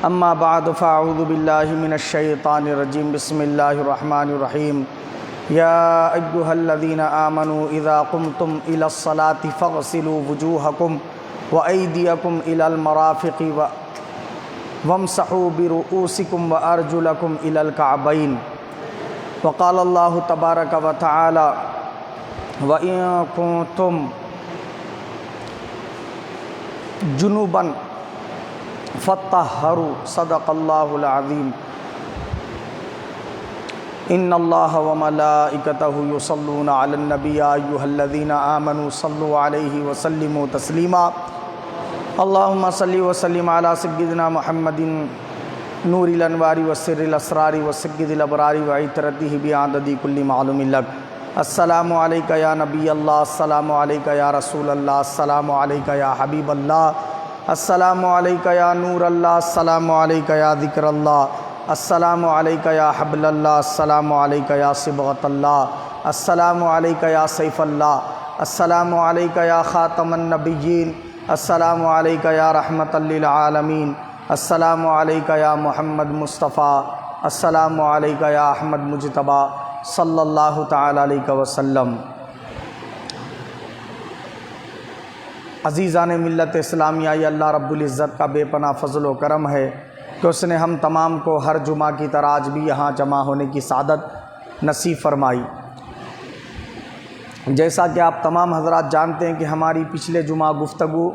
اما بعد فاعوذ باللہ من الشیطان الرجیم بسم اللہ الرحمن الرحیم یا ایھا الذین آمنوا اذا قمتم الی الصلاة فاغسلوا وجوہکم وایدیکم الی المرافق وامسحوا برؤوسکم وارجلکم الی الکعبین وقال اللہ تبارک وتعالی وَإِن كُنتُمْ جُنُبًا فَطَّهَّرُوا صدق اللہ العظیم ان اللہ وملائکتہ یصلون علی النبی یا ایھا الذین آمنوا صلوا علیہ وسلموا تسلیما اللہم صلی وسلم علی سیدنا محمد نور الانوار وسر الاسرار وسید الابرار وعطرتہ بعدد کل معلوم لک السلام علیکہ یا نبی اللہ، السلام علیکہ یا رسول اللہ، السلام علیکہ یا حبیب اللہ، السلام علیکہ یا نور اللہ، السلام علیکہ یا ذکر اللہ، السلام علیکہ یا حبل اللہ، السلام علیکہ یا صبغۃ اللہ، السلام علیکہ یا سیف اللہ، السلام علیکہ یا خاتم النبیین، السلام علیکہ یا رحمۃ للعالمین، السلام علیکہ یا محمد مصطفیٰ، السلام علیکہ یا احمد مجتبیٰ صلی اللہ تعالی علیہ وسلم۔ عزیزان ملت اسلامیہ، یہ اللہ رب العزت کا بے پناہ فضل و کرم ہے کہ اس نے ہم تمام کو ہر جمعہ کی طرح آج بھی یہاں جمع ہونے کی سعادت نصیب فرمائی۔ جیسا کہ آپ تمام حضرات جانتے ہیں کہ ہماری پچھلے جمعہ گفتگو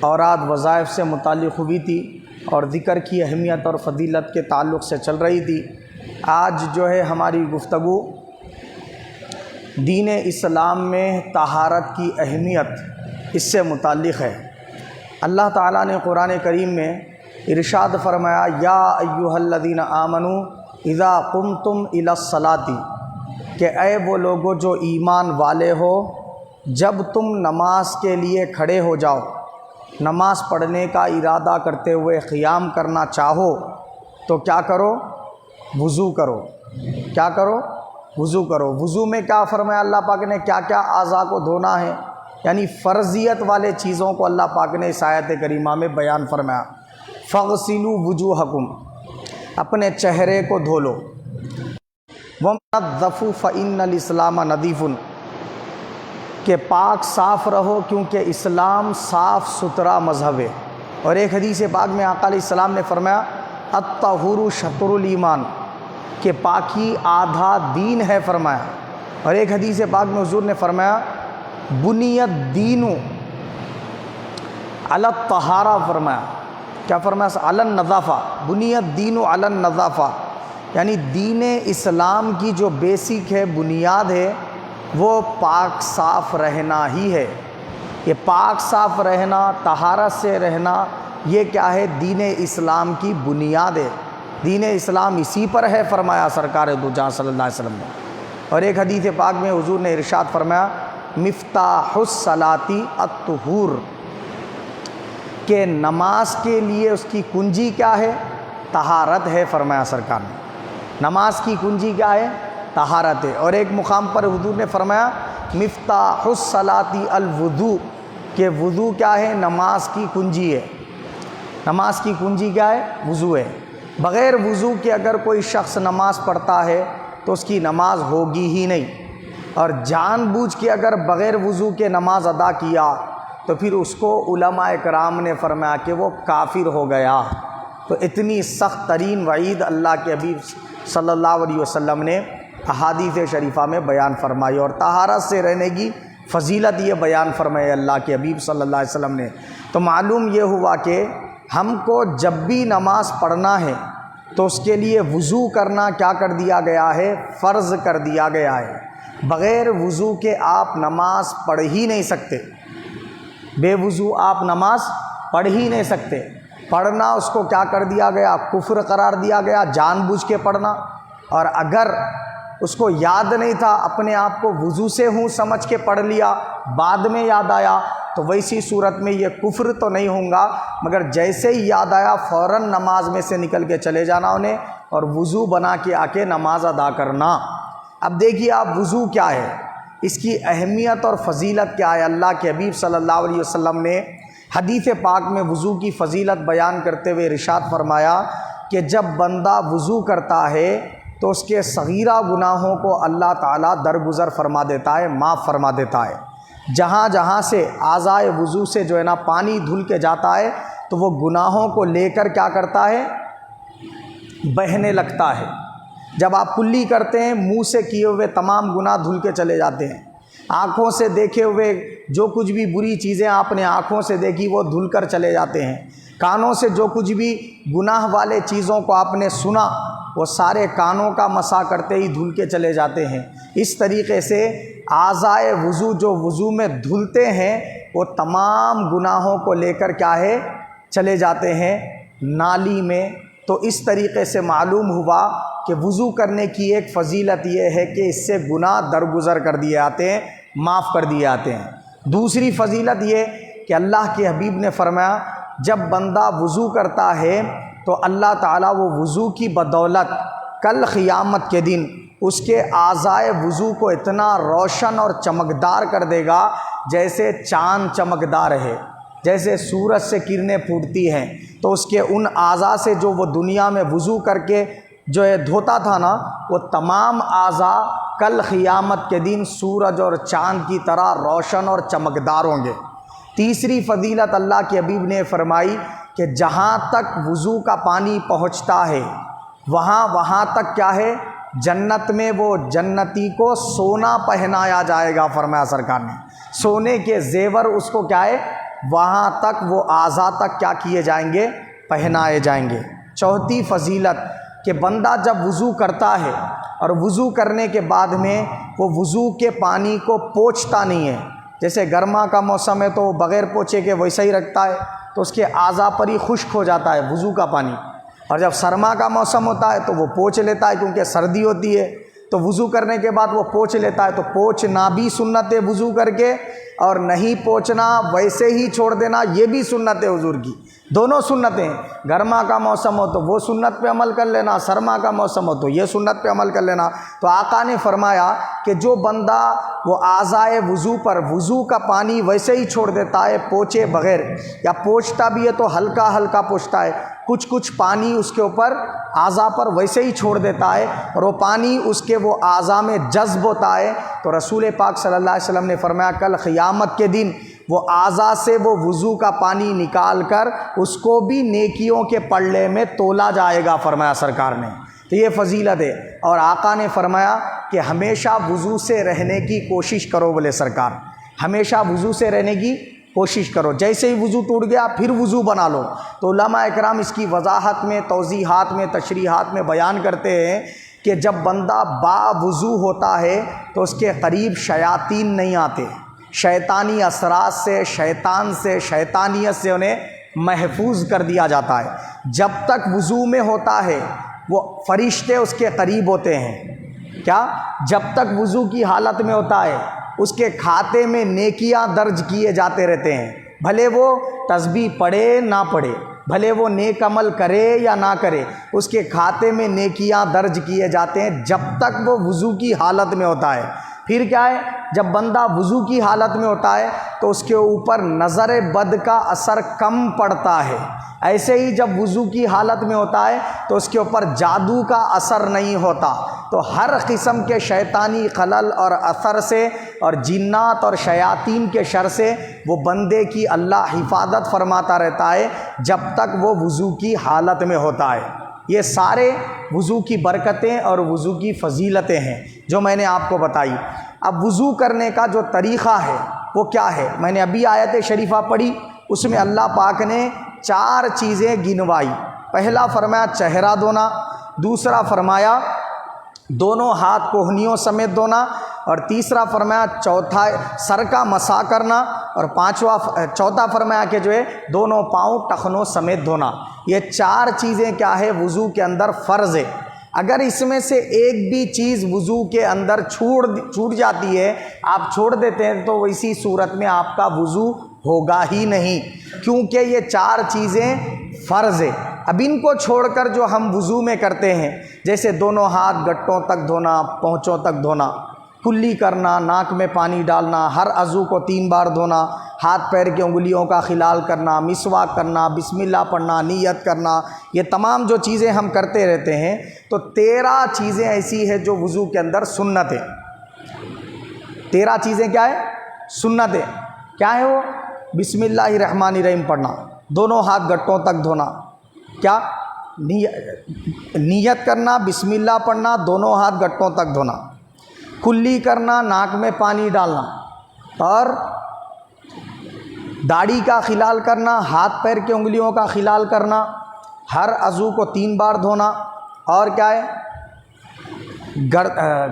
اوراد وظائف سے متعلق ہوئی تھی اور ذکر کی اہمیت اور فضیلت کے تعلق سے چل رہی تھی۔ آج جو ہے ہماری گفتگو دین اسلام میں طہارت کی اہمیت اس سے متعلق ہے۔ اللہ تعالیٰ نے قرآن کریم میں ارشاد فرمایا یا ایھا الذین آمنوا اذا قمتم الی الصلاۃ، کہ اے وہ لوگو جو ایمان والے ہو، جب تم نماز کے لیے کھڑے ہو جاؤ، نماز پڑھنے کا ارادہ کرتے ہوئے قیام کرنا چاہو تو کیا کرو؟ وضو کرو۔ کیا کرو؟ وضو کرو۔ وضو میں کیا فرمایا اللہ پاک نے؟ کیا کیا اعضاء کو دھونا ہے، یعنی فرضیت والے چیزوں کو اللہ پاک نے اس آیت کریمہ میں بیان فرمایا۔ فَاغْسِلُوا وُجُوهَكُمْ، اپنے چہرے کو دھو لو۔ وَنَظَّفُوا فَإِنَّ الْإِسْلَامَ نَظِیفٌ، کہ پاک صاف رہو کیونکہ اسلام صاف ستھرا مذہب ہے۔ اور ایک حدیث پاک میں آقا علیہ السلام نے فرمایا الطہور شطر الایمان، کہ پاکی آدھا دین ہے فرمایا۔ اور ایک حدیث پاک میں حضور نے فرمایا بنی الدین علی الطہارہ، فرمایا کیا فرمایا؟ علی النظافہ، بنی الدین علی النظافہ، یعنی دین اسلام کی جو بیسک ہے، بنیاد ہے، وہ پاک صاف رہنا ہی ہے۔ یہ پاک صاف رہنا، طہارت سے رہنا، یہ کیا ہے؟ دین اسلام کی بنیاد ہے۔ دین اسلام اسی پر ہے فرمایا سرکار دو جہاں صلی اللہ علیہ وسلم نے۔ اور ایک حدیث پاک میں حضور نے ارشاد فرمایا مفتاح الصلاۃ الطہور، کہ نماز کے لیے اس کی کنجی کیا ہے؟ طہارت ہے فرمایا سرکار نے۔ نماز کی کنجی کیا ہے؟ طہارت ہے۔ اور ایک مقام پر حضور نے فرمایا مفتاح الصلاۃ الوضوء، کہ وضو کیا ہے؟ نماز کی کنجی ہے۔ نماز کی کنجی کیا ہے؟ وضو ہے۔ بغیر وضو کے اگر کوئی شخص نماز پڑھتا ہے تو اس کی نماز ہوگی ہی نہیں، اور جان بوجھ کے اگر بغیر وضو کے نماز ادا کیا تو پھر اس کو علماء کرام نے فرمایا کہ وہ کافر ہو گیا۔ تو اتنی سخت ترین وعید اللہ کے حبیب صلی اللہ علیہ وسلم نے احادیث شریفہ میں بیان فرمائی، اور طہارت سے رہنے کی فضیلت یہ بیان فرمائی اللہ کے حبیب صلی اللہ علیہ وسلم نے۔ تو معلوم یہ ہوا کہ ہم کو جب بھی نماز پڑھنا ہے تو اس کے لیے وضو کرنا کیا کر دیا گیا ہے؟ فرض کر دیا گیا ہے۔ بغیر وضو کے آپ نماز پڑھ ہی نہیں سکتے، بے وضو آپ نماز پڑھ ہی نہیں سکتے۔ پڑھنا اس کو کیا کر دیا گیا؟ کفر قرار دیا گیا، جان بوجھ کے پڑھنا۔ اور اگر اس کو یاد نہیں تھا، اپنے آپ کو وضو سے ہوں سمجھ کے پڑھ لیا، بعد میں یاد آیا، تو ویسی صورت میں یہ کفر تو نہیں ہوں گا، مگر جیسے ہی یاد آیا فوراً نماز میں سے نکل کے چلے جانا انہیں، اور وضو بنا کے آ کے نماز ادا کرنا۔ اب دیکھیے آپ وضو کیا ہے، اس کی اہمیت اور فضیلت کیا ہے۔ اللہ کے حبیب صلی اللہ علیہ وسلم نے حدیث پاک میں وضو کی فضیلت بیان کرتے ہوئے ارشاد فرمایا کہ جب بندہ وضو کرتا ہے تو اس کے صغیرہ گناہوں کو اللہ تعالیٰ درگزر فرما دیتا ہے، معاف فرما دیتا ہے۔ جہاں جہاں سے اعضائے وضو سے جو ہے نا پانی دھل کے جاتا ہے تو وہ گناہوں کو لے کر کیا کرتا ہے، بہنے لگتا ہے۔ جب آپ کلی کرتے ہیں منہ سے کیے ہوئے تمام گناہ دھل کے چلے جاتے ہیں، آنکھوں سے دیکھے ہوئے جو کچھ بھی بری چیزیں آپ نے آنکھوں سے دیکھی وہ دھل کر چلے جاتے ہیں، کانوں سے جو کچھ بھی گناہ والے چیزوں کو آپ نے سنا وہ سارے کانوں کا مسا کرتے ہی دھل کے چلے جاتے ہیں۔ اس طریقے سے اعضائے وضو جو وضو میں دھلتے ہیں وہ تمام گناہوں کو لے کر کیا ہے، چلے جاتے ہیں نالی میں۔ تو اس طریقے سے معلوم ہوا کہ وضو کرنے کی ایک فضیلت یہ ہے کہ اس سے گناہ درگزر کر دیے آتے ہیں، معاف کر دیے آتے ہیں۔ دوسری فضیلت یہ کہ اللہ کے حبیب نے فرمایا جب بندہ وضو کرتا ہے تو اللہ تعالیٰ وہ وضو کی بدولت کل قیامت کے دن اس کے اعضائے وضو کو اتنا روشن اور چمکدار کر دے گا جیسے چاند چمکدار ہے، جیسے سورج سے کرنیں پھوٹتی ہیں۔ تو اس کے ان اعضاء سے جو وہ دنیا میں وضو کر کے جو ہے دھوتا تھا نا، وہ تمام اعضاء کل قیامت کے دن سورج اور چاند کی طرح روشن اور چمکدار ہوں گے۔ تیسری فضیلت اللہ کے حبیب نے فرمائی کہ جہاں تک وضو کا پانی پہنچتا ہے وہاں تک کیا ہے، جنت میں وہ جنتی کو سونا پہنایا جائے گا، فرمایا سرکار نے، سونے کے زیور اس کو کیا ہے، وہاں تک وہ اعضاء تک کیا کیے جائیں گے، پہنائے جائیں گے۔ چوتھی فضیلت کہ بندہ جب وضو کرتا ہے اور وضو کرنے کے بعد میں وہ وضو کے پانی کو پوچھتا نہیں ہے، جیسے گرما کا موسم ہے تو وہ بغیر پوچھے کے ویسا ہی رکھتا ہے تو اس کے اعضاء پر ہی خشک ہو جاتا ہے وضو کا پانی، اور جب سرما کا موسم ہوتا ہے تو وہ پوچھ لیتا ہے کیونکہ سردی ہوتی ہے تو وضو کرنے کے بعد وہ پوچھ لیتا ہے۔ تو پوچھنا بھی سنت ہے وضو کر کے، اور نہیں پوچھنا ویسے ہی چھوڑ دینا یہ بھی سنت ہے حضور کی، دونوں سنتیں۔ گرما کا موسم ہو تو وہ سنت پہ عمل کر لینا، سرما کا موسم ہو تو یہ سنت پہ عمل کر لینا۔ تو آقا نے فرمایا کہ جو بندہ وہ اعضائے وضو پر وضو کا پانی ویسے ہی چھوڑ دیتا ہے پوچھے بغیر، یا پوچھتا بھی ہے تو ہلکا ہلکا پوچھتا ہے، کچھ پانی اس کے اوپر اعضاء پر ویسے ہی چھوڑ دیتا ہے اور وہ پانی اس کے وہ اعضاء میں جذب ہوتا ہے، تو رسول پاک صلی اللہ علیہ وسلم نے فرمایا کل قیامت کے دن وہ اعضاء سے وہ وضو کا پانی نکال کر اس کو بھی نیکیوں کے پلڑے میں تولا جائے گا، فرمایا سرکار نے۔ تو یہ فضیلت ہے۔ اور آقا نے فرمایا کہ ہمیشہ وضو سے رہنے کی کوشش کرو، بولے سرکار ہمیشہ وضو سے رہنے کی کوشش کرو، جیسے ہی وضو ٹوٹ گیا پھر وضو بنا لو۔ تو علماء اکرام اس کی وضاحت میں، توضیحات میں، تشریحات میں بیان کرتے ہیں کہ جب بندہ با وضو ہوتا ہے تو اس کے قریب شیاطین نہیں آتے، شیطانی اثرات سے، شیطان سے، شیطانیت سے انہیں محفوظ کر دیا جاتا ہے۔ جب تک وضو میں ہوتا ہے وہ فرشتے اس کے قریب ہوتے ہیں، کیا؟ جب تک وضو کی حالت میں ہوتا ہے اس کے کھاتے میں نیکیاں درج کیے جاتے رہتے ہیں، بھلے وہ تسبیح پڑھے نہ پڑھے، بھلے وہ نیک عمل کرے یا نہ کرے، اس کے کھاتے میں نیکیاں درج کیے جاتے ہیں جب تک وہ وضو کی حالت میں ہوتا ہے۔ پھر کیا ہے، جب بندہ وضو کی حالت میں ہوتا ہے تو اس کے اوپر نظر بد کا اثر کم پڑتا ہے، ایسے ہی جب وضو کی حالت میں ہوتا ہے تو اس کے اوپر جادو کا اثر نہیں ہوتا۔ تو ہر قسم کے شیطانی خلل اور اثر سے اور جنات اور شیاطین کے شر سے وہ بندے کی اللہ حفاظت فرماتا رہتا ہے جب تک وہ وضو کی حالت میں ہوتا ہے۔ یہ سارے وضو کی برکتیں اور وضو کی فضیلتیں ہیں جو میں نے آپ کو بتائی۔ اب وضو کرنے کا جو طریقہ ہے وہ کیا ہے، میں نے ابھی آیت شریفہ پڑھی، اس میں اللہ پاک نے 4 چیزیں گنوائی۔ پہلا فرمایا چہرہ دھونا، دوسرا فرمایا دونوں ہاتھ کوہنیوں سمیت دھونا، اور تیسرا فرمایا چوتھا سر کا مسح کرنا، اور چوتھا فرمایا کہ جو ہے دونوں پاؤں ٹخنوں سمیت دھونا۔ یہ 4 چیزیں کیا ہے، وضو کے اندر فرض ہے۔ اگر اس میں سے ایک بھی چیز وضو کے اندر چھوٹ جاتی ہے، آپ چھوڑ دیتے ہیں، تو اسی صورت میں آپ کا وضو ہوگا ہی نہیں، کیونکہ یہ 4 چیزیں فرض ہے۔ اب ان کو چھوڑ کر جو ہم وضو میں کرتے ہیں، جیسے دونوں ہاتھ گٹوں تک دھونا، پہنچوں تک دھونا، کلی کرنا، ناک میں پانی ڈالنا، ہر عضو کو 3 بار دھونا، ہاتھ پیر کی انگلیوں کا خلال کرنا، مسواک کرنا، بسم اللہ پڑھنا، نیت کرنا، یہ تمام جو چیزیں ہم کرتے رہتے ہیں، تو 13 چیزیں ایسی ہیں جو وضو کے اندر سنت ہے۔ 13 چیزیں کیا ہے؟ سنت ہے۔ کیا ہے وہ؟ بسم اللہ الرحمن الرحیم پڑھنا، دونوں ہاتھ گٹوں تک دھونا، کیا نیت کرنا، بسم اللہ پڑھنا، دونوں ہاتھ گٹوں تک دھونا، کلی کرنا، ناک میں پانی ڈالنا، اور داڑھی کا خلال کرنا، ہاتھ پیر کی انگلیوں کا خلال کرنا، ہر عضو کو 3 بار دھونا، اور کیا ہے؟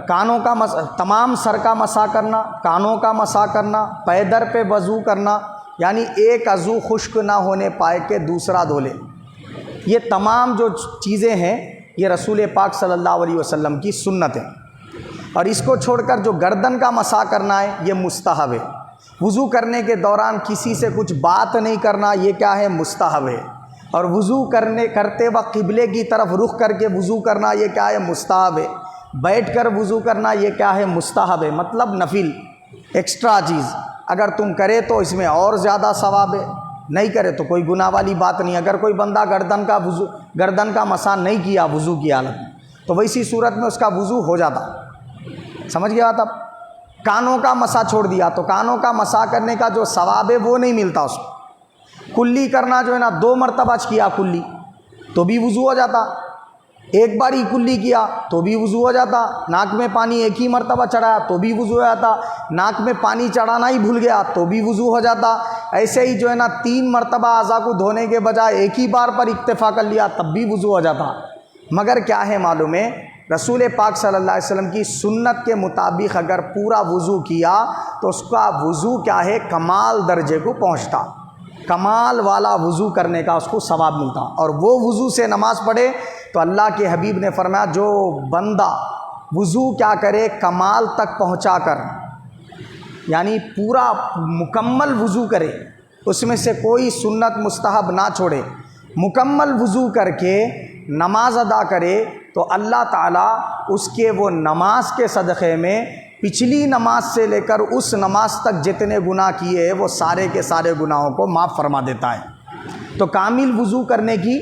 کانوں کا تمام سر کا مسح کرنا، کانوں کا مسح کرنا، پیدر پہ وضو کرنا، یعنی ایک عضو خشک نہ ہونے پائے کہ دوسرا دھو لے۔ یہ تمام جو چیزیں ہیں یہ رسول پاک صلی اللہ علیہ وسلم کی سنت ہے۔ اور اس کو چھوڑ کر جو گردن کا مسح کرنا ہے یہ مستحب ہے۔ وضو کرنے کے دوران کسی سے کچھ بات نہیں کرنا، یہ کیا ہے؟ مستحب ہے۔ اور وضو کرتے وقت قبلے کی طرف رخ کر کے وضو کرنا، یہ کیا ہے؟ مستحب ہے۔ بیٹھ کر وضو کرنا، یہ کیا ہے؟ مستحب ہے، مطلب نفل، ایکسٹرا چیز۔ اگر تم کرے تو اس میں اور زیادہ ثواب ہے، نہیں کرے تو کوئی گناہ والی بات نہیں۔ اگر کوئی بندہ گردن کا مسح نہیں کیا وضو کی حالت میں، تو ویسی صورت میں اس کا وضو ہو جاتا۔ سمجھ گیا بات؟ اب کانوں کا مسح چھوڑ دیا تو کانوں کا مسح کرنے کا جو ثواب ہے وہ نہیں ملتا اس کو۔ کلی کرنا جو ہے نا، 2 مرتبہ کیا کلی تو بھی وضو ہو جاتا، ایک بار ہی کلی کیا تو بھی وضو ہو جاتا، ناک میں پانی ایک ہی مرتبہ چڑھایا تو بھی وضو ہو جاتا، ناک میں پانی چڑھانا ہی بھول گیا تو بھی وضو ہو جاتا۔ ایسے ہی جو ہے نا 3 مرتبہ اعضاء کو دھونے کے بجائے ایک ہی بار پر اکتفا کر لیا تب بھی وضو ہو جاتا۔ مگر کیا ہے معلوم ہے؟ رسول پاک صلی اللہ علیہ وسلم کی سنت کے مطابق اگر پورا وضو کیا تو اس کا وضو کیا ہے؟ کمال درجے کو پہنچتا، کمال والا وضو کرنے کا اس کو ثواب ملتا۔ اور وہ وضو سے نماز پڑھے تو اللہ کے حبیب نے فرمایا جو بندہ وضو کیا کرے کمال تک پہنچا کر، یعنی پورا مکمل وضو کرے، اس میں سے کوئی سنت مستحب نہ چھوڑے، مکمل وضو کر کے نماز ادا کرے تو اللہ تعالیٰ اس کے وہ نماز کے صدقے میں پچھلی نماز سے لے کر اس نماز تک جتنے گناہ کیے ہیں وہ سارے کے سارے گناہوں کو معاف فرما دیتا ہے۔ تو کامل وضو کرنے کی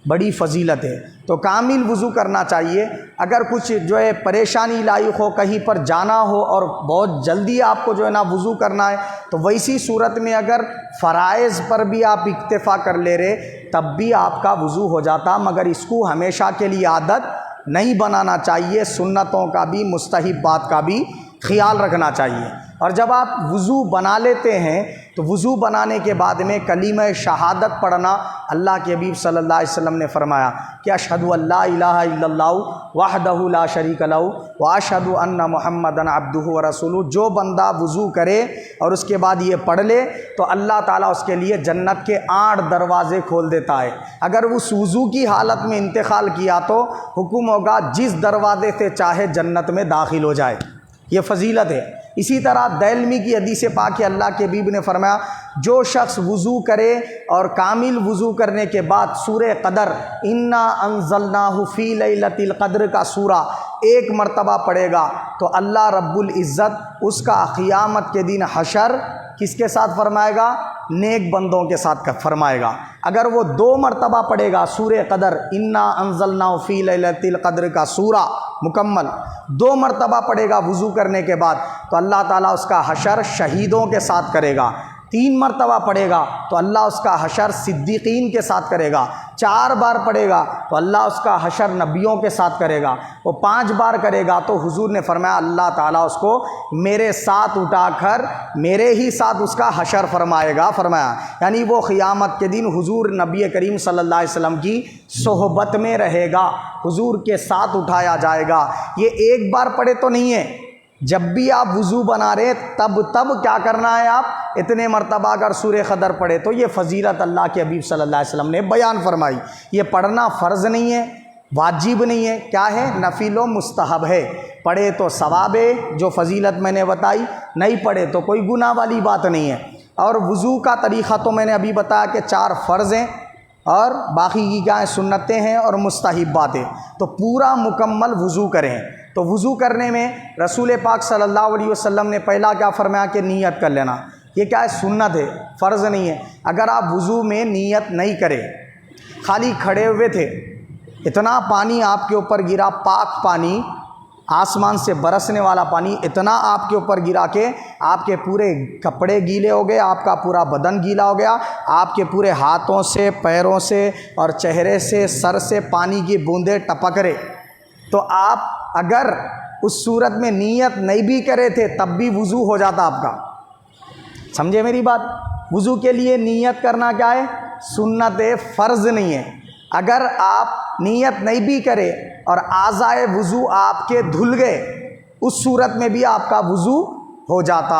بڑی فضیلت ہے، تو کامل وضو کرنا چاہیے۔ اگر کچھ جو ہے پریشانی لاحق ہو، کہیں پر جانا ہو اور بہت جلدی آپ کو جو ہے نا وضو کرنا ہے، تو ویسی صورت میں اگر فرائض پر بھی آپ اکتفا کر لے رہے تب بھی آپ کا وضو ہو جاتا، مگر اس کو ہمیشہ کے لیے عادت نہیں بنانا چاہیے، سنتوں کا بھی مستحبات کا بھی خیال رکھنا چاہیے۔ اور جب آپ وضو بنا لیتے ہیں تو وضو بنانے کے بعد میں کلمہ شہادت پڑھنا، اللہ کے حبیب صلی اللہ علیہ وسلم نے فرمایا کہ اشہد ان لا الہ الا اللہ وحدہ لا شریک لہ واشہد ان محمدًا عبدہ ورسولہ۔ جو بندہ وضو کرے اور اس کے بعد یہ پڑھ لے تو اللہ تعالیٰ اس کے لیے جنت کے 8 دروازے کھول دیتا ہے۔ اگر اس وضو کی حالت میں انتقال کیا تو حکم ہوگا جس دروازے سے چاہے جنت میں داخل ہو جائے، یہ فضیلت ہے۔ اسی طرح دارمی کی حدیث پاک اللہ کے حبیب نے فرمایا جو شخص وضو کرے اور کامل وضو کرنے کے بعد سورہ قدر انا انزلناہ فی لیلۃ القدر کا سورہ 1 مرتبہ پڑھے گا تو اللہ رب العزت اس کا قیامت کے دن حشر کس کے ساتھ فرمائے گا؟ نیک بندوں کے ساتھ فرمائے گا۔ اگر وہ 2 مرتبہ پڑھے گا سورہ قدر انا انزلناہ فی لیلۃ القدر کا سورہ مکمل 2 مرتبہ پڑھے گا وضو کرنے کے بعد تو اللہ تعالیٰ اس کا حشر شہیدوں کے ساتھ کرے گا۔ 3 مرتبہ پڑھے گا تو اللہ اس کا حشر صدیقین کے ساتھ کرے گا۔ 4 بار پڑھے گا تو اللہ اس کا حشر نبیوں کے ساتھ کرے گا۔ وہ 5 بار کرے گا تو حضور نے فرمایا اللہ تعالیٰ اس کو میرے ساتھ اٹھا کر میرے ہی ساتھ اس کا حشر فرمائے گا۔ فرمایا یعنی وہ قیامت کے دن حضور نبی کریم صلی اللہ علیہ وسلم کی صحبت میں رہے گا، حضور کے ساتھ اٹھایا جائے گا۔ یہ ایک بار پڑھے تو نہیں ہے، جب بھی آپ وضو بنا رہے تب کیا کرنا ہے؟ آپ اتنے مرتبہ اگر سورہ قدر پڑھے تو یہ فضیلت اللہ کے حبیب صلی اللہ علیہ وسلم نے بیان فرمائی۔ یہ پڑھنا فرض نہیں ہے، واجب نہیں ہے، کیا ہے؟ نفل و مستحب ہے۔ پڑھے تو ثواب ہے جو فضیلت میں نے بتائی، نہیں پڑھے تو کوئی گناہ والی بات نہیں ہے۔ اور وضو کا طریقہ تو میں نے ابھی بتایا کہ 4 فرض ہیں اور باقی کی کیا ہیں؟ سنتیں ہیں اور مستحبات ہیں۔ تو پورا مکمل وضو کریں۔ تو وضو کرنے میں رسول پاک صلی اللہ علیہ وسلم نے پہلا کیا فرمایا کہ نیت کر لینا، یہ کیا ہے؟ سنت ہے، فرض نہیں ہے۔ اگر آپ وضو میں نیت نہیں کریں، خالی کھڑے ہوئے تھے، اتنا پانی آپ کے اوپر گرا، پاک پانی، آسمان سے برسنے والا پانی اتنا آپ کے اوپر گرا کہ آپ کے پورے کپڑے گیلے ہو گئے، آپ کا پورا بدن گیلا ہو گیا، آپ کے پورے ہاتھوں سے، پیروں سے اور چہرے سے، سر سے پانی کی بوندیں ٹپک رہے، تو آپ اگر اس صورت میں نیت نہیں بھی کرے تھے تب بھی وضو ہو جاتا آپ کا۔ سمجھے میری بات؟ وضو کے لیے نیت کرنا کیا ہے؟ سنت ہے، فرض نہیں ہے۔ اگر آپ نیت نہیں بھی کرے اور اعضائے وضو آپ کے دھل گئے، اس صورت میں بھی آپ کا وضو ہو جاتا۔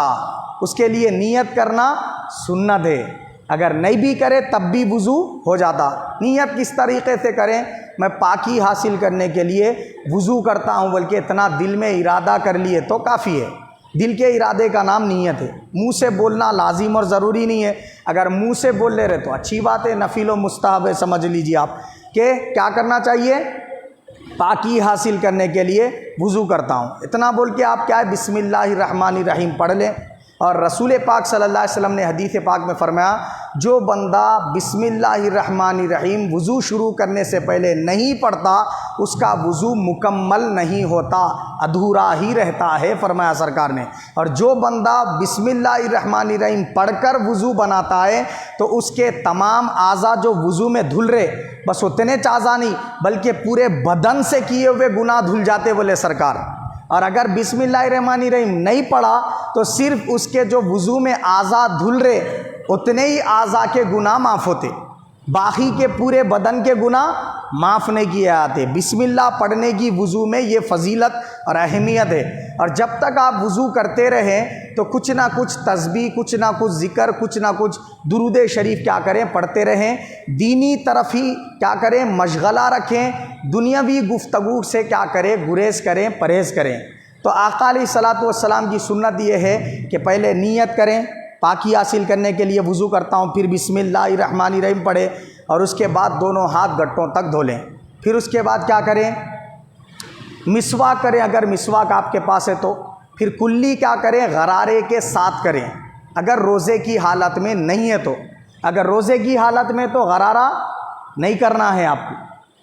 اس کے لیے نیت کرنا سنت ہے، اگر نہیں بھی کرے تب بھی وضو ہو جاتا۔ نیت کس طریقے سے کریں؟ میں پاکی حاصل کرنے کے لیے وضو کرتا ہوں، بلکہ اتنا دل میں ارادہ کر لیے تو کافی ہے۔ دل کے ارادے کا نام نیت ہے، منہ سے بولنا لازم اور ضروری نہیں ہے۔ اگر منہ سے بول لے رہے تو اچھی بات ہے، نفل و مستحب ہے، سمجھ لیجیے آپ کہ کیا کرنا چاہیے؟ پاکی حاصل کرنے کے لیے وضو کرتا ہوں، اتنا بول کے آپ کیا ہے؟ بسم اللہ الرحمن الرحیم پڑھ لیں۔ اور رسول پاک صلی اللہ علیہ وسلم نے حدیث پاک میں فرمایا، جو بندہ بسم اللہ الرحمن الرحیم وضو شروع کرنے سے پہلے نہیں پڑھتا، اس کا وضو مکمل نہیں ہوتا، ادھورا ہی رہتا ہے، فرمایا سرکار نے۔ اور جو بندہ بسم اللہ الرحمن الرحیم پڑھ کر وضو بناتا ہے تو اس کے تمام اعضاء جو وضو میں دھل رہے، بس اتنے اعضاء نہیں بلکہ پورے بدن سے کیے ہوئے گناہ دھل جاتے بولے سرکار۔ اور اگر بسم اللہ الرحمن الرحیم نہیں پڑھا تو صرف اس کے جو وضو میں اعضاء دھل رہے اتنے ہی اعضاء کے گناہ معاف ہوتے، باقی کے پورے بدن کے گناہ معاف نہیں کیے جاتے۔ بسم اللہ پڑھنے کی وضو میں یہ فضیلت اور اہمیت ہے۔ اور جب تک آپ وضو کرتے رہیں تو کچھ نہ کچھ تسبیح، کچھ نہ کچھ ذکر، کچھ نہ کچھ درود شریف کیا کریں؟ پڑھتے رہیں۔ دینی طرف ہی کیا کریں؟ مشغلہ رکھیں، دنیاوی گفتگو سے کیا کریں؟ گریز کریں، پرہیز کریں۔ تو آقا علیہ الصلوۃ والسلام کی سنت یہ ہے کہ پہلے نیت کریں، پاکی حاصل کرنے کے لیے وضو کرتا ہوں، پھر بسم اللہ الرحمن الرحیم پڑھے اور اس کے بعد دونوں ہاتھ گٹوں تک دھو لیں۔ پھر اس کے بعد کیا کریں؟ مسواک کریں، اگر مسواک آپ کے پاس ہے تو۔ پھر کلی کیا کریں؟ غرارے کے ساتھ کریں، اگر روزے کی حالت میں نہیں ہے تو۔ اگر روزے کی حالت میں تو غرارہ نہیں کرنا ہے آپ کو،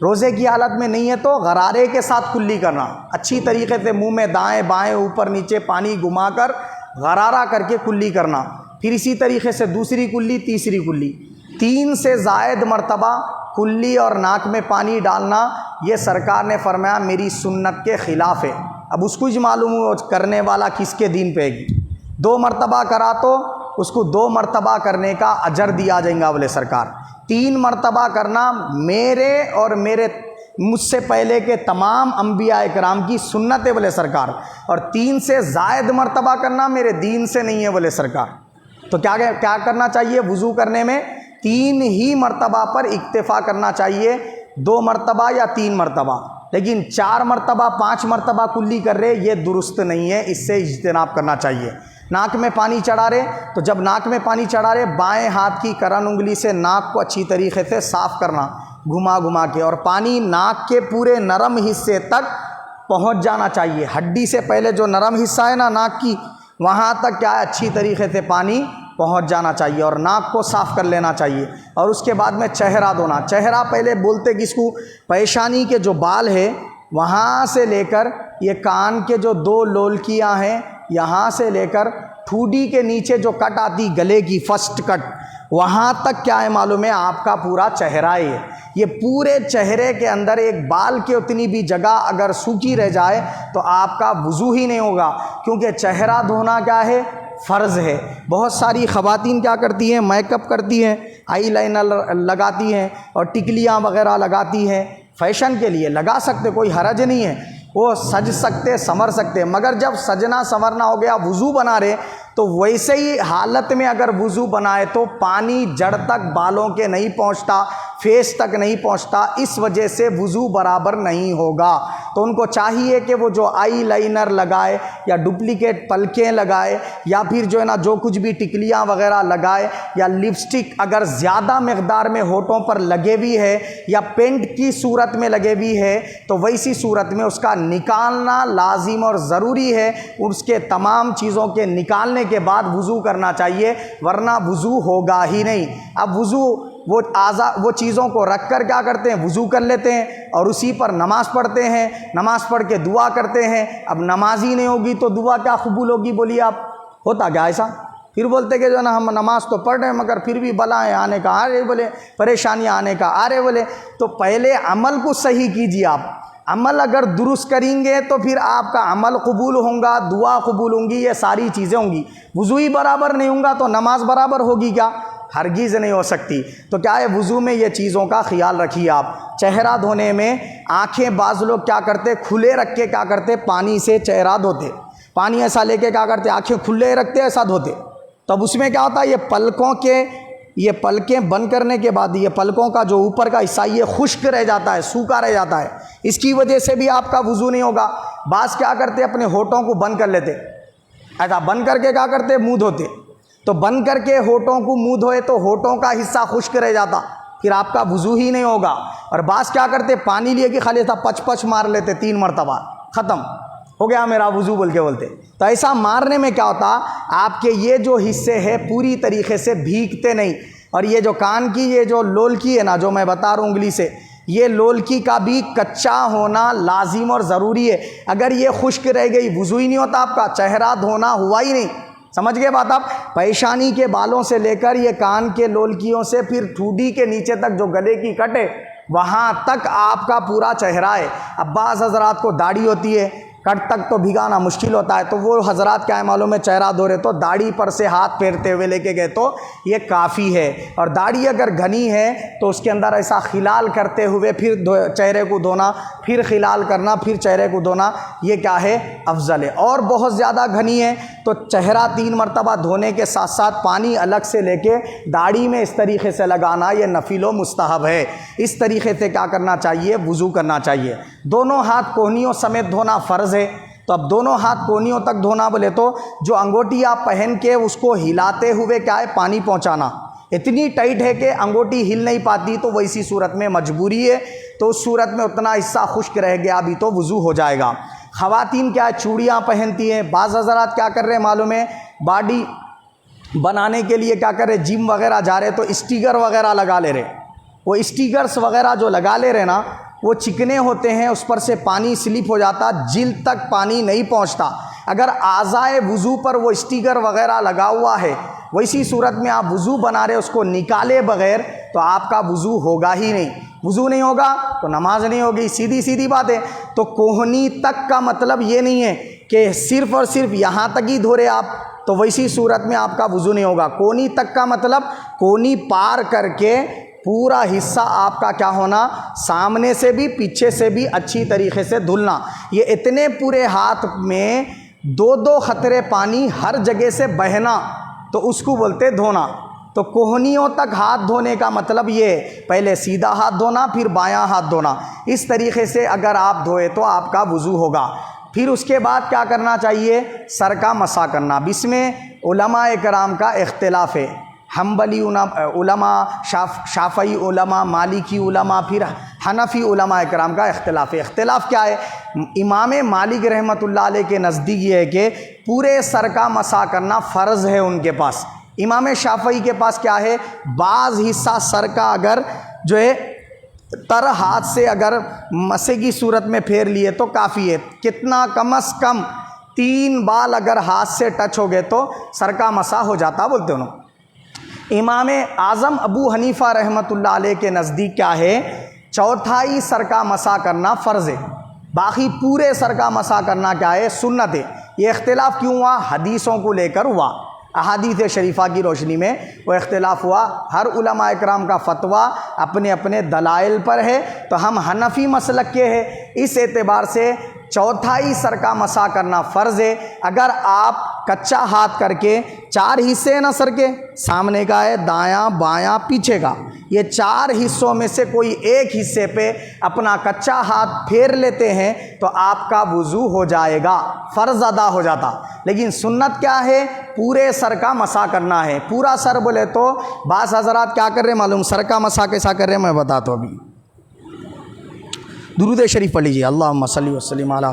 روزے کی حالت میں نہیں ہے تو غرارے کے ساتھ کلی کرنا، اچھی طریقے سے منہ میں دائیں بائیں اوپر نیچے پانی گھما کر غرارہ کر کے کلی کرنا۔ پھر اسی طریقے سے دوسری کلی، تیسری کلی، 3 سے زائد مرتبہ کلی اور ناک میں پانی ڈالنا، یہ سرکار نے فرمایا میری سنت کے خلاف ہے۔ اب اس کو ہی معلوم ہو کرنے والا کس کے دین پہ گی۔ 2 مرتبہ کرا تو اس کو 2 مرتبہ کرنے کا اجر دیا جائے گا بولے سرکار۔ 3 مرتبہ کرنا میرے اور مجھ سے پہلے کے تمام انبیاء کرام کی سنت ہے بولے سرکار، اور 3 سے زائد مرتبہ کرنا میرے دین سے نہیں ہے بولے سرکار۔ تو کیا کرنا چاہیے؟ وضو کرنے میں 3 ہی مرتبہ پر اکتفا کرنا چاہیے، 2 مرتبہ یا 3 مرتبہ، لیکن 4 مرتبہ 5 مرتبہ کلی کر رہے یہ درست نہیں ہے، اس سے اجتناب کرنا چاہیے۔ ناک میں پانی چڑھا رہے تو جب ناک میں پانی چڑھا رہے بائیں ہاتھ کی کرن انگلی سے ناک کو اچھی طریقے سے صاف کرنا، گھما گھما کے، اور پانی ناک کے پورے نرم حصے تک پہنچ جانا چاہیے۔ ہڈی سے پہلے جو نرم حصہ ہے نا ناک کی، وہاں تک کیا ہے؟ اچھی طریقے سے پانی پہنچ جانا چاہیے اور ناک کو صاف کر لینا چاہیے۔ اور اس کے بعد میں چہرہ دھونا۔ چہرہ پہلے بولتے کس کو؟ پیشانی کے جو بال ہے وہاں سے لے کر یہ کان کے جو 2 لولکیاں ہیں یہاں سے لے کر ٹھوڈی کے نیچے جو کٹ آتی گلے کی فرسٹ کٹ، وہاں تک کیا ہے معلوم ہے؟ آپ کا پورا چہرہ ہے۔ یہ پورے چہرے کے اندر ایک بال کے اتنی بھی جگہ اگر سوکھی رہ جائے تو آپ کا وضو ہی نہیں ہوگا، کیونکہ چہرہ دھونا کیا ہے؟ فرض ہے۔ بہت ساری خواتین کیا کرتی ہیں؟ میک اپ کرتی ہیں، آئی لائنر لگاتی ہیں اور ٹکلیاں وغیرہ لگاتی ہیں، فیشن کے لیے لگا سکتے، کوئی حرج نہیں ہے، وہ سج سکتے سنور سکتے، مگر جب سجنا سنورنا ہو گیا وضو بنا رہے تو ویسے ہی حالت میں اگر وضو بنائے تو پانی جڑ تک بالوں کے نہیں پہنچتا، فیس تک نہیں پہنچتا، اس وجہ سے وضو برابر نہیں ہوگا۔ تو ان کو چاہیے کہ وہ جو آئی لائنر لگائے یا ڈپلیکیٹ پلکیں لگائے یا پھر جو ہے نا جو کچھ بھی ٹکلیاں وغیرہ لگائے یا لپسٹک اگر زیادہ مقدار میں ہونٹوں پر لگے بھی ہے یا پینٹ کی صورت میں لگے بھی ہے تو ویسی صورت میں اس کا نکالنا لازم اور ضروری ہے۔ اس کے تمام چیزوں کے نکالنے نہانے کے بعد وضو کرنا چاہیے، ورنہ وضو ہوگا ہی نہیں۔ اب وضو وہ چیزوں کو رکھ کر کیا کرتے ہیں، وضو کر لیتے ہیں اور اسی پر نماز پڑھتے ہیں، نماز پڑھ کے دعا کرتے ہیں۔ اب نماز ہی نہیں ہوگی تو دعا کیا قبول ہوگی؟ بولیے آپ، ہوتا کیا ایسا؟ پھر بولتے کہ جو ہے نا ہم نماز تو پڑھ رہے ہیں مگر پھر بھی بلائیں آنے کا آ رہے بولے، پریشانیاں آنے کا آ رہے بولے۔ تو پہلے عمل کو صحیح کیجیے آپ، عمل اگر درست کریں گے تو پھر آپ کا عمل قبول ہوگا، دعا قبول ہوں گی، یہ ساری چیزیں ہوں گی۔ وضو ہی برابر نہیں ہوں گا تو نماز برابر ہوگی کیا؟ ہرگز نہیں ہو سکتی۔ تو کیا ہے، وضو میں یہ چیزوں کا خیال رکھیے آپ۔ چہرہ دھونے میں آنکھیں بعض لوگ کیا کرتے، کھلے رکھ کے کیا کرتے، پانی سے چہرہ دھوتے، پانی ایسا لے کے کیا کرتے، آنکھیں کھلے رکھتے ایسا دھوتے۔ تب اس میں کیا ہوتا ہے، یہ پلکیں بند کرنے کے بعد یہ پلکوں کا جو اوپر کا حصہ یہ خشک رہ جاتا ہے، سوکھا رہ جاتا ہے، اس کی وجہ سے بھی آپ کا وضو نہیں ہوگا۔ بعض کیا کرتے، اپنے ہونٹوں کو بند کر لیتے، ایسا بند کر کے کیا کرتے، منہ دھوتے۔ تو بند کر کے ہونٹوں کو منہ دھوئے تو ہونٹوں کا حصہ خشک رہ جاتا، پھر آپ کا وضو ہی نہیں ہوگا۔ اور بعض کیا کرتے، پانی لیے کہ خالی ایسا پچ مار لیتے 3 مرتبہ، ختم ہو گیا میرا وضو بولتے۔ تو ایسا مارنے میں کیا ہوتا، آپ کے یہ جو حصے ہیں پوری طریقے سے بھیگتے نہیں۔ اور یہ جو کان کی یہ جو لولکی ہے نا، جو میں بتا رہا ہوں انگلی سے، یہ لولکی کا بھی کچا ہونا لازم اور ضروری ہے۔ اگر یہ خشک رہ گئی وضو ہی نہیں ہوتا آپ کا، چہرہ دھونا ہوا ہی نہیں۔ سمجھ گئے بات آپ؟ پیشانی کے بالوں سے لے کر یہ کان کے لولکیوں سے پھر ٹھوڈی کے نیچے تک جو گلے کی کٹ ہے وہاں تک آپ کا پورا چہرہ ہے۔ اب بعض حضرات کو داڑھی ہوتی ہے، کٹ تک تو بھگانا مشکل ہوتا ہے، تو وہ حضرات کیا ہے معلوم ہے، چہرہ دھو رہے تو داڑھی پر سے ہاتھ پھیرتے ہوئے لے کے گئے تو یہ کافی ہے۔ اور داڑھی اگر گھنی ہے تو اس کے اندر ایسا خلال کرتے ہوئے پھر چہرے کو دھونا، پھر خلال کرنا، پھر چہرے کو دھونا، یہ کیا ہے، افضل ہے۔ اور بہت زیادہ گھنی ہے تو چہرہ 3 مرتبہ دھونے کے ساتھ ساتھ پانی الگ سے لے کے داڑھی میں اس طریقے سے لگانا، یہ نفل و مستحب ہے۔ اس طریقے سے کیا کرنا چاہیے، وضو کرنا چاہیے۔ دونوں ہاتھ کوہنیوں سمیت دھونا فرض ہے۔ تو اب دونوں ہاتھ کونیوں تک دھونا بولے تو جو انگوٹھی آپ پہن کے اس کو ہلاتے ہوئے کیا ہے، پانی پہنچانا، اتنی ٹائٹ ہے کہ انگوٹھی ہل نہیں پاتی، تو ویسی صورت میں مجبوری ہے، تو اس صورت میں اتنا حصہ خشک رہ گیا بھی تو وضو ہو جائے گا۔ خواتین کیا ہے، چوڑیاں پہنتی ہیں۔ بعض حضرات کیا کر رہے ہیں معلوم ہے، باڈی بنانے کے لیے کیا کر رہے، جم وغیرہ جا رہے تو اسٹیکر وغیرہ لگا لے رہے۔ وہ اسٹیکرز وغیرہ جو لگا لے رہے نا، وہ چکنے ہوتے ہیں، اس پر سے پانی سلپ ہو جاتا، جلد تک پانی نہیں پہنچتا۔ اگر اعضائے وضو پر وہ اسٹیکر وغیرہ لگا ہوا ہے، ویسی صورت میں آپ وضو بنا رہے اس کو نکالے بغیر تو آپ کا وضو ہوگا ہی نہیں۔ وضو نہیں ہوگا تو نماز نہیں ہوگی، سیدھی بات ہے۔ تو کوہنی تک کا مطلب یہ نہیں ہے کہ صرف اور صرف یہاں تک ہی دھو رہے آپ، تو ویسی صورت میں آپ کا وضو نہیں ہوگا۔ کونی تک کا مطلب کونی پار کر کے پورا حصہ آپ کا کیا ہونا، سامنے سے بھی پیچھے سے بھی اچھی طریقے سے دھلنا۔ یہ اتنے پورے ہاتھ میں 2 قطرے پانی ہر جگہ سے بہنا، تو اس کو بولتے دھونا۔ تو کوہنیوں تک ہاتھ دھونے کا مطلب یہ، پہلے سیدھا ہاتھ دھونا پھر بایاں ہاتھ دھونا۔ اس طریقے سے اگر آپ دھوئے تو آپ کا وضو ہوگا۔ پھر اس کے بعد کیا کرنا چاہیے، سر کا مسح کرنا۔ اس میں علماء کرام کا اختلاف ہے، حنبلی علماء، شافعی علماء، مالکی علماء، پھر حنفی علماء کرام کا اختلاف ہے۔ اختلاف کیا ہے، امام مالک رحمۃ اللہ علیہ کے نزدیک یہ ہے کہ پورے سر کا مسح کرنا فرض ہے ان کے پاس۔ امام شافعی کے پاس کیا ہے، بعض حصہ سر کا اگر جو ہے تر ہاتھ سے اگر مسے کی صورت میں پھیر لیے تو کافی ہے۔ کتنا، کم از کم 3 بال اگر ہاتھ سے ٹچ ہو گئے تو سر کا مسح ہو جاتا بولتے انہوں۔ امام اعظم ابو حنیفہ رحمۃ اللہ علیہ کے نزدیک کیا ہے، 1/4 سر کا مسح کرنا فرض ہے، باقی پورے سر کا مسح کرنا کیا ہے، سنت ہے۔ یہ اختلاف کیوں ہوا، حدیثوں کو لے کر ہوا، احادیث شریفہ کی روشنی میں وہ اختلاف ہوا۔ ہر علماء اکرام کا فتویٰ اپنے اپنے دلائل پر ہے، تو ہم حنفی مسلک کے ہیں، اس اعتبار سے 1/4 سر کا مسح کرنا فرض ہے۔ اگر آپ کچا ہاتھ کر کے 4 حصے ہیں نا سر کے، سامنے کا ہے، دایاں بایاں پیچھے کا، یہ 4 حصوں میں سے کوئی ایک حصے پہ اپنا کچا ہاتھ پھیر لیتے ہیں تو آپ کا وضو ہو جائے گا، فرض ادا ہو جاتا۔ لیکن سنت کیا ہے، پورے سر کا مسح کرنا ہے۔ پورا سر بولے تو بعض حضرات کیا کر رہے ہیں معلوم، سر کا مسح کیسا کر رہے ہیں میں بتاتا ہوں ابھی۔ درود شریف پڑھ لیجیے، اللہم صلی وسلم علی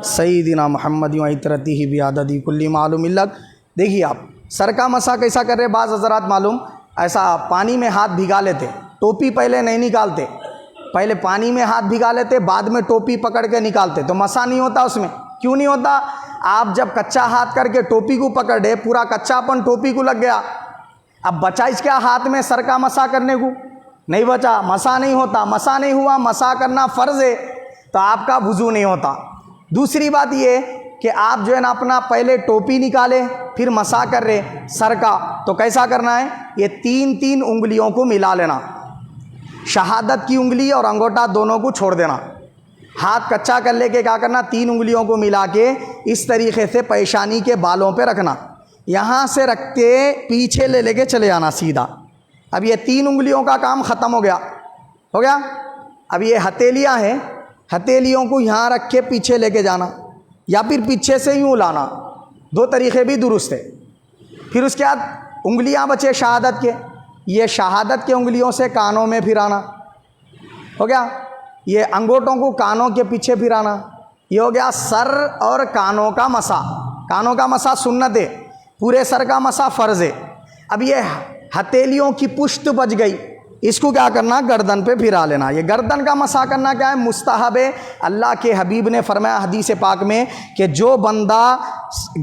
سیدنا محمد و عطرتہ بعدد کل معلوم لک۔ دیکھیے آپ سر کا مسا کیسا کر رہے، بعض حضرات معلوم ایسا پانی میں ہاتھ بھگا لیتے، ٹوپی پہلے نہیں نکالتے، پہلے پانی میں ہاتھ بھگا لیتے، بعد میں ٹوپی پکڑ کے نکالتے، تو مسا نہیں ہوتا اس میں۔ کیوں نہیں ہوتا؟ آپ جب کچا ہاتھ کر کے ٹوپی کو پکڑے، پورا کچا پن ٹوپی کو لگ گیا، اب بچا اس کے ہاتھ میں سر کا مسا کرنے کو؟ نہیں بچا، مسا نہیں ہوتا، مسا نہیں ہوا، مسا کرنا فرض ہے، تو آپ کا وضو نہیں ہوتا۔ دوسری بات یہ کہ آپ جو ہے نا اپنا پہلے ٹوپی نکالے پھر مسا کر رہے سر کا، تو کیسا کرنا ہے؟ یہ تین تین انگلیوں کو ملا لینا، شہادت کی انگلی اور انگوٹھا دونوں کو چھوڑ دینا، ہاتھ کچا کر لے کے کیا کرنا، تین انگلیوں کو ملا کے اس طریقے سے پیشانی کے بالوں پہ رکھنا، یہاں سے رکھ کے پیچھے لے کے چلے جانا سیدھا۔ اب یہ تین انگلیوں کا کام ختم ہو گیا۔ اب یہ ہتھیلیاں ہیں، ہتھیلیوں کو یہاں رکھ کے پیچھے لے کے جانا یا پھر پیچھے سے یوں لانا، دو طریقے بھی درست ہے۔ پھر اس کے بعد انگلیاں بچے شہادت کے، یہ شہادت کے انگلیوں سے کانوں میں پھرانا، ہو گیا۔ یہ انگوٹھوں کو کانوں کے پیچھے پھرانا، یہ ہو گیا سر اور کانوں کا مسا۔ کانوں کا مسا سنت ہے، پورے سر کا مسا فرض ہے۔ اب یہ ہتھیلیوں کی پشت بچ گئی، اس کو کیا کرنا، گردن پہ پھرا لینا۔ یہ گردن کا مسا کرنا کیا ہے، مستحب ہے۔ اللہ کے حبیب نے فرمایا حدیث پاک میں کہ جو بندہ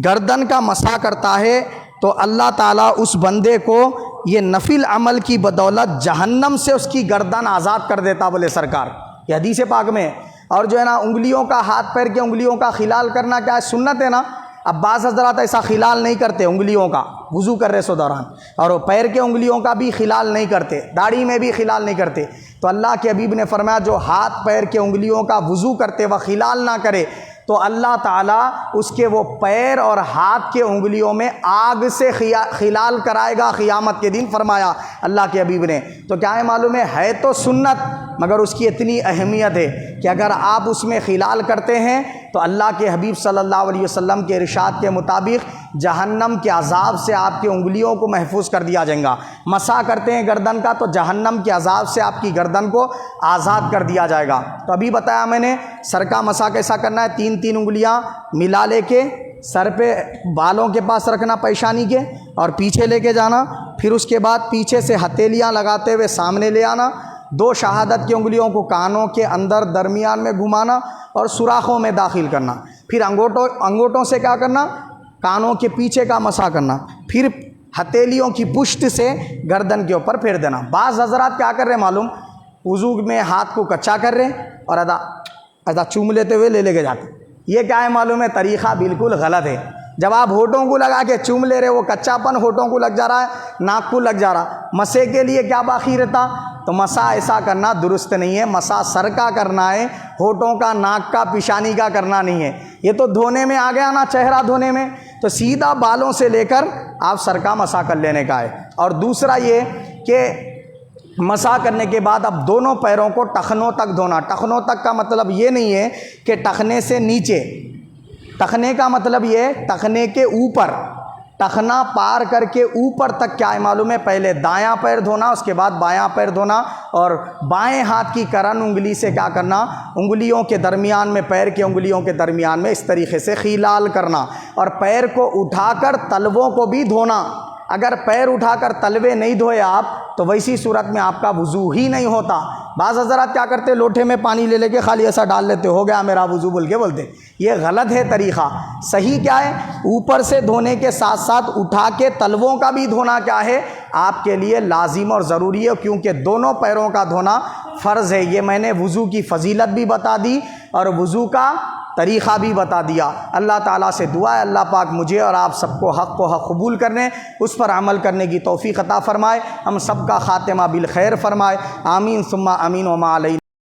گردن کا مسا کرتا ہے تو اللہ تعالیٰ اس بندے کو یہ نفل عمل کی بدولت جہنم سے اس کی گردن آزاد کر دیتا، بولے سرکار، یہ حدیث پاک میں۔ اور جو ہے نا انگلیوں کا، ہاتھ پیر کے انگلیوں کا خلال کرنا کیا ہے، سنت ہے نا۔ اب بعض حضرات ایسا خلال نہیں کرتے انگلیوں کا وضو کر رہے سو دوران، اور وہ پیر کے انگلیوں کا بھی خلال نہیں کرتے، داڑھی میں بھی خلال نہیں کرتے، تو اللہ کے حبیب نے فرمایا جو ہاتھ پیر کے انگلیوں کا وضو کرتے وہ خلال نہ کرے تو اللہ تعالیٰ اس کے وہ پیر اور ہاتھ کے انگلیوں میں آگ سے خلال کرائے گا قیامت کے دن، فرمایا اللہ کے حبیب نے۔ تو کیا ہے معلوم ہے تو سنت، مگر اس کی اتنی اہمیت ہے کہ اگر آپ اس میں خلال کرتے ہیں تو اللہ کے حبیب صلی اللہ علیہ وسلم کے ارشاد کے مطابق جہنم کے عذاب سے آپ کی انگلیوں کو محفوظ کر دیا جائے گا۔ مسا کرتے ہیں گردن کا تو جہنم کے عذاب سے آپ کی گردن کو آزاد کر دیا جائے گا۔ تو ابھی بتایا میں نے سر کا مسا کیسا کرنا ہے، تین تین انگلیاں ملا لے کے سر پہ بالوں کے پاس رکھنا پیشانی کے، اور پیچھے لے کے جانا، پھر اس کے بعد پیچھے سے ہتھیلیاں لگاتے ہوئے سامنے لے آنا، دو شہادت کی انگلیوں کو کانوں کے اندر درمیان میں گھمانا اور سوراخوں میں داخل کرنا، پھر انگوٹھوں سے کیا کرنا، کانوں کے پیچھے کا مسا کرنا، پھر ہتھیلیوں کی پشت سے گردن کے اوپر پھیر دینا۔ بعض حضرات کیا کر رہے معلوم، وضو میں ہاتھ کو کچا کر رہے اور ادا چوم لیتے ہوئے لے کے جاتے، یہ کیا ہے معلوم ہے، طریقہ بالکل غلط ہے۔ جب آپ ہونٹوں کو لگا کے چوم لے رہے، وہ کچا پن ہونٹوں کو لگ جا رہا ہے، ناک کو لگ جا رہا، مسے کے لیے کیا باقی رہتا؟ تو مسا ایسا کرنا درست نہیں ہے، مسا سر کا کرنا ہے، ہونٹوں کا، ناک کا، پیشانی کا کرنا نہیں ہے۔ یہ تو دھونے میں آ گیا نا، چہرہ دھونے میں، تو سیدھا بالوں سے لے کر آپ سر کا مسا کر لینے کا ہے۔ اور دوسرا یہ کہ مسا کرنے کے بعد اب دونوں پیروں کو ٹخنوں تک دھونا۔ ٹخنوں تک کا مطلب یہ نہیں ہے کہ ٹخنے سے نیچے، ٹخنے کا مطلب یہ ٹخنے کے اوپر، ٹخنا پار کر کے اوپر تک کیا ہے معلوم ہے، پہلے دایاں پیر دھونا، اس کے بعد بایاں پیر دھونا، اور بائیں ہاتھ کی کرن انگلی سے کیا کرنا، انگلیوں کے درمیان میں، پیر کے انگلیوں کے درمیان میں اس طریقے سے خلال کرنا، اور پیر کو اٹھا کر تلووں کو بھی دھونا۔ اگر پیر اٹھا کر تلوے نہیں دھوئے آپ تو ویسی صورت میں آپ کا وضو ہی نہیں ہوتا۔ بعض حضرات کیا کرتے، لوٹے میں پانی لے کے خالی ایسا ڈال لیتے، ہو گیا میرا وضو بول کے بولتے، یہ غلط ہے طریقہ۔ صحیح کیا ہے، اوپر سے دھونے کے ساتھ ساتھ اٹھا کے تلووں کا بھی دھونا کیا ہے آپ کے لیے لازم اور ضروری ہے، کیونکہ دونوں پیروں کا دھونا فرض ہے۔ یہ میں نے وضو کی فضیلت بھی بتا دی اور وضو کا طریقہ بھی بتا دیا۔ اللہ تعالیٰ سے دعا ہے اللہ پاک مجھے اور آپ سب کو حق قبول کرنے، اس پر عمل کرنے کی توفیق عطا فرمائے، ہم سب کا خاتمہ بالخیر فرمائے، آمین ثم آمین وما علینا۔